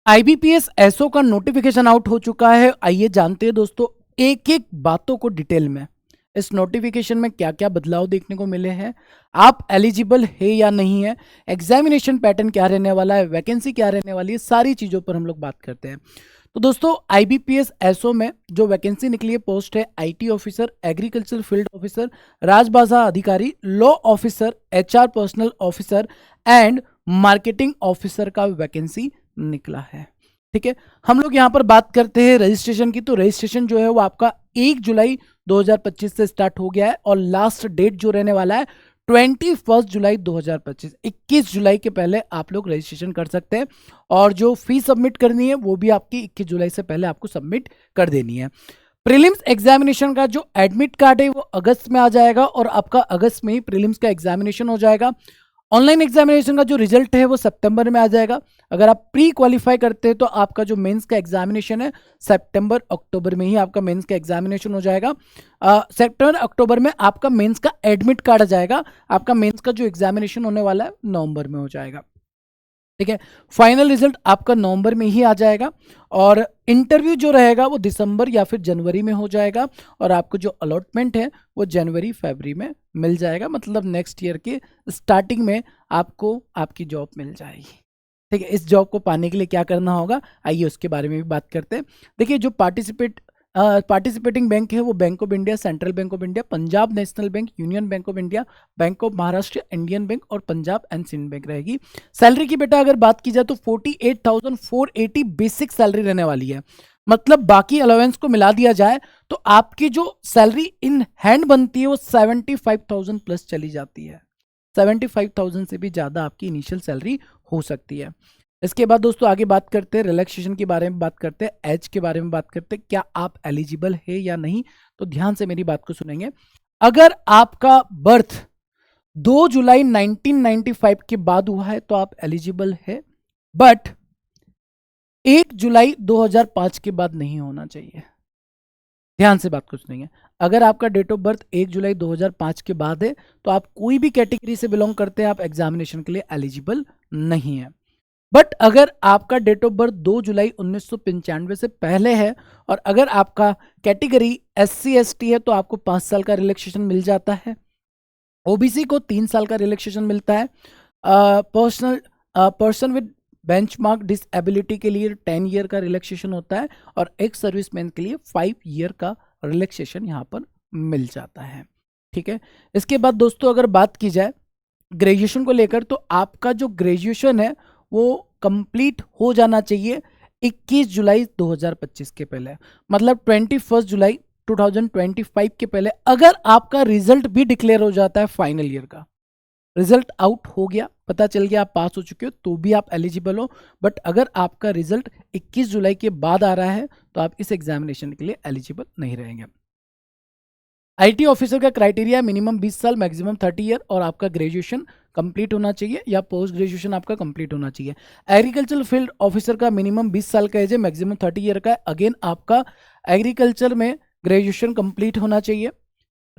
IBPS SO का notification out हो चुका है। आइए जानते हैं दोस्तों एक एक बातों को डिटेल में। इस नोटिफिकेशन में क्या क्या बदलाव देखने को मिले हैं, आप एलिजिबल है या नहीं है, एग्जामिनेशन पैटर्न क्या रहने वाला है, वैकेंसी क्या रहने वाली है, सारी चीज़ों पर हम लोग बात करते हैं। तो दोस्तों आईबीपीएस एसओ में जो वैकेंसी निकली है पोस्ट है IT officer, agriculture field officer, राजभाषा अधिकारी, law officer, HR personnel officer and marketing officer का वैकेंसी निकला है। ठीक है, हम लोग यहाँ पर बात करते हैं रजिस्ट्रेशन की। तो रजिस्ट्रेशन जो है वो आपका 1 जुलाई 2025 से स्टार्ट हो गया है और लास्ट डेट जो रहने वाला है 21 जुलाई 2025। 21 जुलाई के पहले आप लोग रजिस्ट्रेशन कर सकते हैं और जो फीस सबमिट करनी है वो भी आपकी 21 जुलाई से पहले आपको सबमिट कर देनी है। प्रीलिम्स एग्जामिनेशन का जो एडमिट कार्ड है वो अगस्त में आ जाएगा और आपका अगस्त में ही प्रीलिम्स का एग्जामिनेशन हो जाएगा। ऑनलाइन एग्जामिनेशन का जो रिजल्ट है वो सितंबर में आ जाएगा। अगर आप प्री क्वालिफाई करते हैं तो आपका जो मेंस का एग्जामिनेशन है सितंबर अक्टूबर में ही आपका मेंस का एग्जामिनेशन हो जाएगा। सितंबर अक्टूबर में आपका मेंस का एडमिट कार्ड आ जाएगा। आपका मेंस का जो एग्जामिनेशन होने वाला है नवंबर में हो जाएगा। ठीक है, फाइनल रिजल्ट आपका नवंबर में ही आ जाएगा और इंटरव्यू जो रहेगा वो दिसंबर या फिर जनवरी में हो जाएगा और आपको जो अलॉटमेंट है वो जनवरी फरवरी में मिल जाएगा। मतलब नेक्स्ट ईयर के स्टार्टिंग में आपको आपकी जॉब मिल जाएगी। ठीक है, इस जॉब को पाने के लिए क्या करना होगा, आइए उसके बारे में भी बात करते हैं। देखिए, जो पार्टिसिपेटिंग बैंक है वो bank of India, central bank of India, Punjab national bank, union bank of India, bank of Maharashtra, Indian bank और पंजाब एंड सिंध बैंक रहेगी। सैलरी की बेटा अगर बात की जाए तो 48,480 बेसिक सैलरी रहने वाली है। मतलब बाकी अलाउंस को मिला दिया जाए तो आपकी जो सैलरी इन हैंड बनती है वो 75,000 प्लस चली जाती है। 75,000 से भी ज़्यादा आपकी इनिशियल सैलरी हो सकती है। इसके बाद दोस्तों आगे बात करते हैं रिलैक्सेशन के बारे में, बात करते हैं एज के बारे में, बात करते हैं क्या आप एलिजिबल है या नहीं। तो ध्यान से मेरी बात को सुनेंगे। अगर आपका बर्थ 2 जुलाई 1995 के बाद हुआ है तो आप एलिजिबल है, बट 1 जुलाई 2005 के बाद नहीं होना चाहिए। ध्यान से बात को सुनेंगे। अगर आपका डेट ऑफ बर्थ 1 जुलाई 2005 के बाद है तो आप कोई भी कैटेगरी से बिलोंग करते हैं, आप एग्जामिनेशन के लिए एलिजिबल नहीं है। बट अगर आपका डेट ऑफ बर्थ 2 जुलाई 1995 से पहले है और अगर आपका कैटेगरी SC ST है तो आपको 5 साल का रिलैक्सेशन मिल जाता है। ओबीसी को 3 साल का रिलैक्सेशन मिलता है। पर्सन विद बेंचमार्क डिसेबिलिटी के लिए 10 ईयर का रिलैक्सेशन होता है और एक सर्विसमैन के लिए 5 ईयर का रिलैक्सेशन यहाँ पर मिल जाता है। ठीक है, इसके बाद दोस्तों अगर बात की जाए ग्रेजुएशन को लेकर तो आपका जो ग्रेजुएशन है वो कंप्लीट हो जाना चाहिए 21 जुलाई 2025 के पहले। मतलब 21 जुलाई 2025 के पहले अगर आपका रिजल्ट भी डिक्लेयर हो जाता है, फाइनल ईयर का रिजल्ट आउट हो गया, पता चल गया आप पास हो चुके हो, तो भी आप एलिजिबल हो। बट अगर आपका रिजल्ट 21 जुलाई के बाद आ रहा है तो आप इस एग्जामिनेशन के लिए एलिजिबल नहीं रहेंगे। आईटी ऑफिसर का क्राइटेरिया मिनिमम 20 साल, मैक्सिमम 30 ईयर और आपका ग्रेजुएशन कंप्लीट होना चाहिए या पोस्ट ग्रेजुएशन आपका कंप्लीट होना चाहिए। एग्रीकल्चर फील्ड ऑफिसर का मिनिमम 20 साल का एज है, मैक्सिमम 30 ईयर का है। अगेन आपका एग्रीकल्चर में ग्रेजुएशन कंप्लीट होना चाहिए।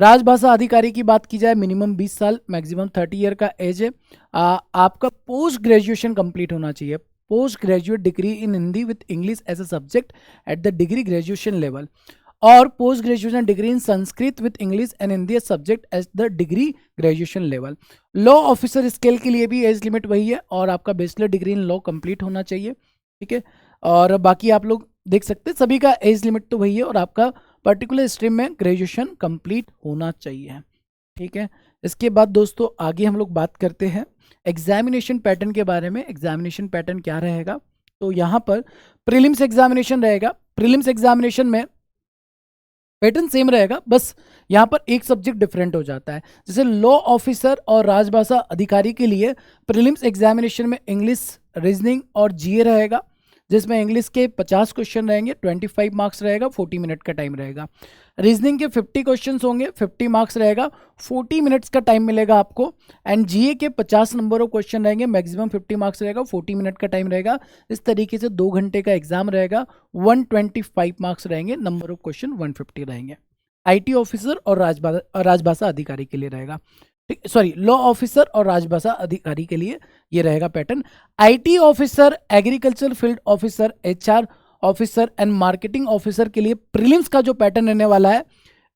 राजभाषा अधिकारी की बात की जाए मिनिमम 20 साल, मैक्सिमम 30 ईयर का एज है। आपका पोस्ट ग्रेजुएशन कंप्लीट होना चाहिए। Post graduate degree in Hindi with English as a subject at the degree graduation level और post graduation degree in Sanskrit with English and Hindi subject as the degree graduation level. Law officer scale के लिए भी age limit वही है और आपका bachelor degree in law complete होना चाहिए। ठीक है, और बाकी आप लोग देख सकते हैं सभी का एज लिमिट तो वही है और आपका पर्टिकुलर स्ट्रीम में ग्रेजुएशन कंप्लीट होना चाहिए। ठीक है, इसके बाद दोस्तों आगे हम लोग बात करते हैं एग्जामिनेशन पैटर्न के बारे में। एग्जामिनेशन पैटर्न क्या रहेगा, तो यहाँ पर प्रीलिम्स एग्जामिनेशन रहेगा। प्रीलिम्स एग्जामिनेशन में पैटर्न सेम रहेगा, बस यहाँ पर एक सब्जेक्ट डिफरेंट हो जाता है। जैसे लॉ ऑफिसर और राजभाषा अधिकारी के लिए प्रीलिम्स एग्जामिनेशन में इंग्लिश, रीजनिंग और जीए रहेगा, जिसमें इंग्लिश के 50 क्वेश्चन रहेंगे, 25 मार्क्स रहेगा, 40 मिनट का टाइम रहेगा। रीजनिंग के 50 क्वेश्चन होंगे, 50 मार्क्स रहेगा, 40 मिनट्स का टाइम मिलेगा आपको। एंड जीए के 50 नंबर ऑफ क्वेश्चन रहेंगे, मैक्सिमम 50 मार्क्स रहेगा, 40 मिनट का टाइम रहेगा। इस तरीके से 2 घंटे का एग्जाम रहेगा, 125 मार्क्स रहेंगे, नंबर ऑफ क्वेश्चन 150 रहेंगे। आईटी ऑफिसर और राजभाषा अधिकारी के लिए रहेगा। सॉरी, लॉ ऑफिसर और राजभाषा अधिकारी के लिए ये रहेगा pattern. IT officer, agriculture field officer, HR officer and marketing officer के लिए प्रीलिम्स का जो पैटर्न रहने वाला है,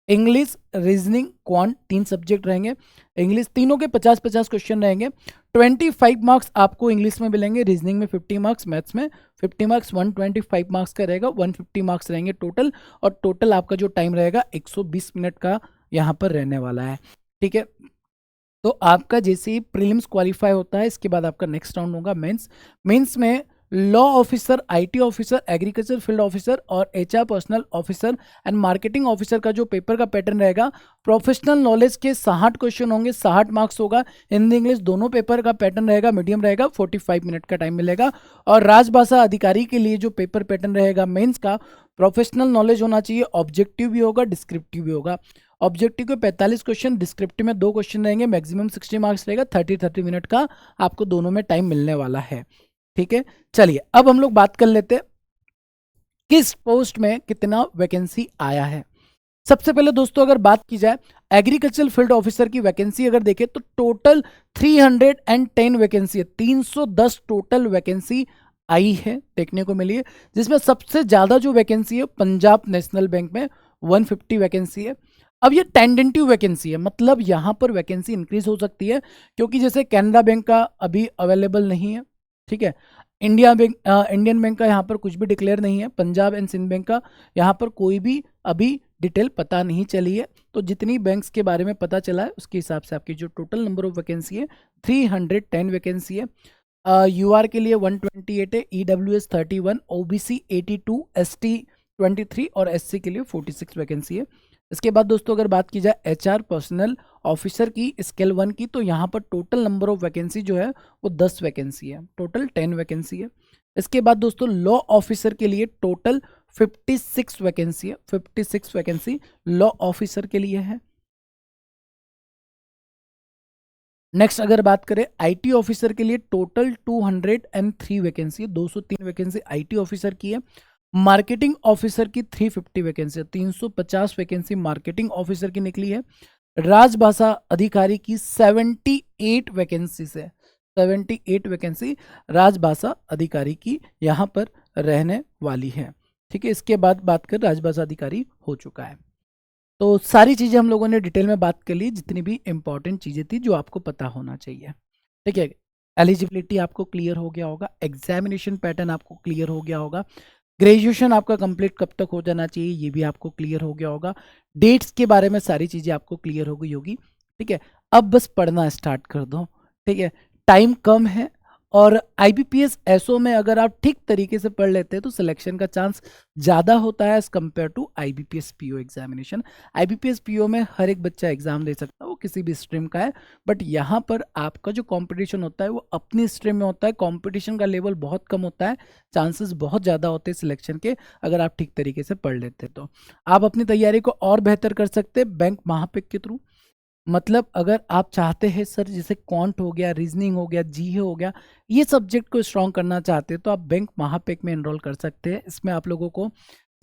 इंग्लिश, रीजनिंग, क्वांट, 3 सब्जेक्ट रहेंगे। इंग्लिश तीनों के 50-50 क्वेश्चन रहेंगे। 25 मार्क्स आपको इंग्लिश में मिलेंगे, रीजनिंग में 50 मार्क्स, मैथ्स में 50 मार्क्स, 125 मार्क्स का रहेगा, 150 मार्क्स रहेंगे टोटल। और टोटल आपका जो टाइम रहेगा 120 मिनट का यहाँ पर रहने वाला है। ठीक है, तो आपका जैसे ही प्रीलिम्स क्वालिफाई होता है, इसके बाद आपका नेक्स्ट राउंड होगा मेंस। मेंस में law officer, IT officer, agriculture field officer और HR personnel officer and marketing officer का जो पेपर का पैटर्न रहेगा, प्रोफेशनल नॉलेज के 60 क्वेश्चन होंगे, 60 मार्क्स होगा। हिंदी इंग्लिश दोनों पेपर का पैटर्न रहेगा, मीडियम रहेगा, 45 मिनट का टाइम मिलेगा। और राजभाषा अधिकारी के लिए जो पेपर पैटर्न रहेगा मेंस का, प्रोफेशनल नॉलेज होना चाहिए, ऑब्जेक्टिव भी होगा, डिस्क्रिप्टिव भी होगा। ऑब्जेक्टिव के 45 क्वेश्चन, डिस्क्रिप्टिव में 2 क्वेश्चन रहेंगे, मैक्सिमम 60 मार्क्स रहेगा, 30 मिनट का आपको दोनों में टाइम मिलने वाला है। ठीक है, चलिए अब हम लोग बात कर लेते हैं किस पोस्ट में कितना वैकेंसी आया है। सबसे पहले दोस्तों अगर बात की जाए एग्रीकल्चर फील्ड ऑफिसर की वैकेंसी अगर देखें तो टोटल 310 वैकेंसी है, 310 टोटल वैकेंसी आई है, देखने को मिली है। जिसमें सबसे ज्यादा जो वैकेंसी है पंजाब नेशनल बैंक में 150 वैकेंसी है। अब ये टेंडेंटिव वैकेंसी है, मतलब यहां पर वैकेंसी इंक्रीज हो सकती है, क्योंकि जैसे कैनरा बैंक का अभी अवेलेबल नहीं है, ठीक है, इंडियन बैंक का यहाँ पर कुछ भी डिक्लेयर नहीं है, पंजाब एंड सिंध बैंक का यहाँ पर कोई भी अभी डिटेल पता नहीं चली है। तो जितनी बैंक्स के बारे में पता चला है उसके हिसाब से आपकी जो टोटल नंबर ऑफ वैकेंसी है 310 वैकेंसी है। यूआर के लिए 128 है, ईडब्ल्यूएस 31, ओबीसी 82, एसटी 23 और एससी के लिए 46 वैकेंसी है। इसके बाद दोस्तों अगर बात की जाए एचआर पर्सनल ऑफिसर की स्केल 1 की, तो यहाँ पर टोटल नंबर ऑफ वैकेंसी जो है वो 10 वैकेंसी है, टोटल 10 वैकेंसी है। इसके बाद दोस्तों लॉ ऑफिसर के लिए टोटल 56 वैकेंसी है, 56 वैकेंसी लॉ ऑफिसर के लिए है। नेक्स्ट अगर बात करें आईटी ऑफिसर के लिए टोटल 203 वैकेंसी है, 203 वैकेंसी आईटी ऑफिसर की है। मार्केटिंग ऑफिसर की 350 वैकेंसी है, 350 वैकेंसी मार्केटिंग ऑफिसर की निकली है। राजभाषा अधिकारी की 78 वैकेंसी से 78 वैकेंसी राजभाषा अधिकारी की यहाँ पर रहने वाली है। ठीक है, इसके बाद बात कर राजभाषा अधिकारी हो चुका है। तो सारी चीज़ें हम लोगों ने डिटेल में बात कर ली, जितनी भी इंपॉर्टेंट चीज़ें थी जो आपको पता होना चाहिए। ठीक है, एलिजिबिलिटी आपको क्लियर हो गया होगा, एग्जामिनेशन पैटर्न आपको क्लियर हो गया होगा, ग्रेजुएशन आपका कंप्लीट कब तक हो जाना चाहिए ये भी आपको क्लियर हो गया होगा, डेट्स के बारे में सारी चीज़ें आपको क्लियर हो गई होगी। ठीक है, अब बस पढ़ना स्टार्ट कर दो। ठीक है, टाइम कम है और आईबीपीएस एसओ में अगर आप ठीक तरीके से पढ़ लेते हैं तो सिलेक्शन का चांस ज़्यादा होता है as compare to IBPS PO examination. IBPS PO में हर एक बच्चा एग्जाम दे सकता है, वो किसी भी स्ट्रीम का है, बट यहाँ पर आपका जो कंपटीशन होता है वो अपनी स्ट्रीम में होता है, कंपटीशन का लेवल बहुत कम होता है, चांसेस बहुत ज़्यादा होते हैं सिलेक्शन के, अगर आप ठीक तरीके से पढ़ लेते तो आप अपनी तैयारी को और बेहतर कर सकते हैं बैंक महापिक के थ्रू। मतलब अगर आप चाहते हैं सर जैसे क्वांट हो गया, रीजनिंग हो गया, जीके हो गया, ये सब्जेक्ट को स्ट्रॉन्ग करना चाहते हैं तो आप बैंक महापेक में एनरोल कर सकते हैं। इसमें आप लोगों को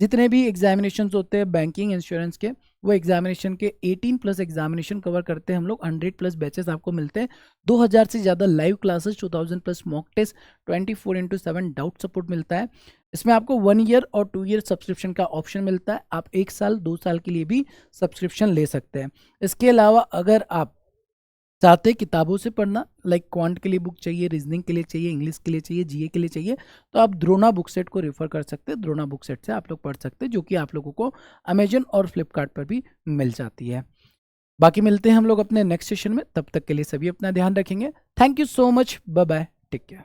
जितने भी एग्जामिनेशन होते हैं बैंकिंग इंश्योरेंस के, वो एग्जामिनेशन के 18+ एग्जामिनेशन कवर करते हैं हम लोग, 100+ बैचेस आपको मिलते हैं, 2000 से ज़्यादा live classes, 2000+ mock test, 24/7 doubt support मिलता है। इसमें आपको 1 ईयर और 2 ईयर सब्सक्रिप्शन का ऑप्शन मिलता है, आप 1 साल 2 साल के लिए भी सब्सक्रिप्शन ले सकते हैं। इसके अलावा अगर आप चाहते हैं किताबों से पढ़ना, लाइक क्वांट के लिए बुक चाहिए, रीजनिंग के लिए चाहिए, इंग्लिश के लिए चाहिए, जीए के लिए चाहिए, तो आप द्रोणा बुक सेट को रेफर कर सकते हैं। द्रोणा बुक सेट से आप लोग पढ़ सकते हैं, जो कि आप लोगों को अमेजन और फ्लिपकार्ट पर भी मिल जाती है। बाकी मिलते हैं हम लोग अपने नेक्स्ट सेशन में, तब तक के लिए सभी अपना ध्यान रखेंगे। Thank you so much, bye bye, take care.